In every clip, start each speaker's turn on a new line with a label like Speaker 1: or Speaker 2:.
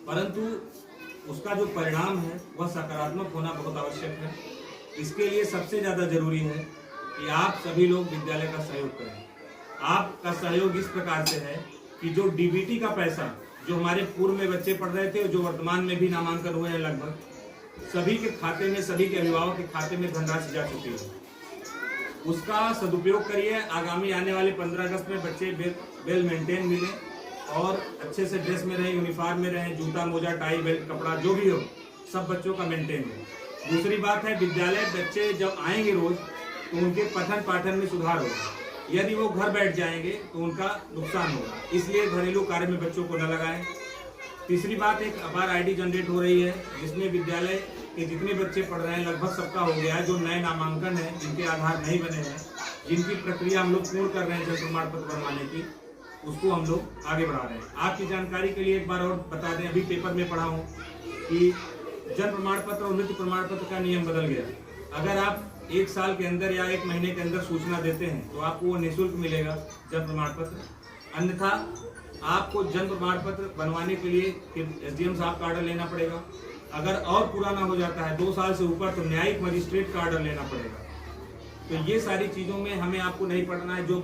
Speaker 1: परंतु उसका जो परिणाम है वह सकारात्मक होना बहुत आवश्यक है। इसके लिए सबसे ज़्यादा जरूरी है कि आप सभी लोग विद्यालय का सहयोग करें। आपका सहयोग इस प्रकार से है कि जो डीबीटी का पैसा जो हमारे पूर्व में बच्चे पढ़ रहे थे और जो वर्तमान में भी नामांकन हुए हैं, लगभग सभी के खाते में, सभी के अभिभावक के खाते में धनराशि जा चुकी है। उसका सदुपयोग करिए। आगामी आने वाले 15 अगस्त में बच्चे वेल मेंटेन मिले और अच्छे से ड्रेस में रहें, यूनिफॉर्म में रहें, जूता मोजा टाई बेल्ट कपड़ा जो भी हो सब बच्चों का मेंटेन हो। दूसरी बात है, विद्यालय बच्चे जब आएंगे रोज तो उनके पठन पाठन में सुधार होगा। यदि वो घर बैठ जाएंगे तो उनका नुकसान होगा, इसलिए घरेलू कार्य में बच्चों को न लगाएं। तीसरी बात, एक आभार आईडी जनरेट हो रही है जिसमें विद्यालय के जितने बच्चे पढ़ रहे हैं लगभग सबका हो गया है। जो नए नामांकन है, जिनके आधार नहीं बने हैं, जिनकी प्रक्रिया हम लोग पूर्ण कर रहे हैं जन प्रमाण पत्र बनवाने की, उसको हम लोग आगे बढ़ा रहे हैं। आपकी जानकारी के लिए एक बार और बता दें, अभी पेपर में पढ़ा हूँ कि जन प्रमाण पत्र और मृत्यु प्रमाण पत्र का नियम बदल गया। अगर आप 1 साल के अंदर या 1 महीने के अंदर सूचना देते हैं तो आपको वो निःशुल्क मिलेगा जन प्रमाण पत्र। अन्यथा आपको जन प्रमाण पत्र बनवाने के लिए एसडीएम साहब का ऑर्डर लेना पड़ेगा। अगर और पुराना हो जाता है 2 साल से ऊपर तो न्यायिक मजिस्ट्रेट का ऑर्डर लेना पड़ेगा। तो ये सारी चीज़ों में हमें आपको नहीं पढ़ना है। जो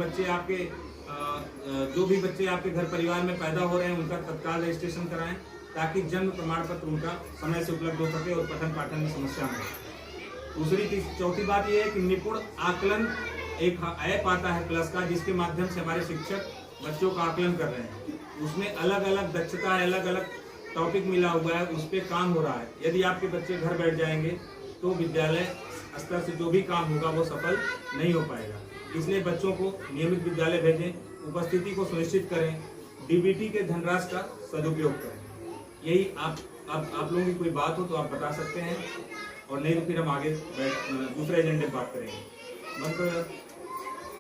Speaker 1: भी बच्चे आपके घर परिवार में पैदा हो रहे हैं उनका तत्काल रजिस्ट्रेशन कराएं ताकि जन्म प्रमाण पत्र उनका समय से उपलब्ध हो सके और पठन पाठन में समस्या न हो। चौथी बात यह है कि निपुण आकलन एक ऐप आता है प्लस का, जिसके माध्यम से हमारे शिक्षक बच्चों का आकलन कर रहे हैं। उसमें अलग अलग दक्षता है, अलग अलग टॉपिक मिला हुआ है, उस पर काम हो रहा है। यदि आपके बच्चे घर बैठ जाएंगे तो विद्यालय स्तर से जो भी काम होगा वो सफल नहीं हो पाएगा। इसलिए बच्चों को नियमित विद्यालय भेजें, उपस्थिति को सुनिश्चित करें, डीबीटी के धनराशि का सदुपयोग करें। यही आप लोगों की कोई बात हो तो आप बता सकते हैं, और नहीं तो फिर हम आगे दूसरे एजेंडे पर बात करेंगे। बंद करो।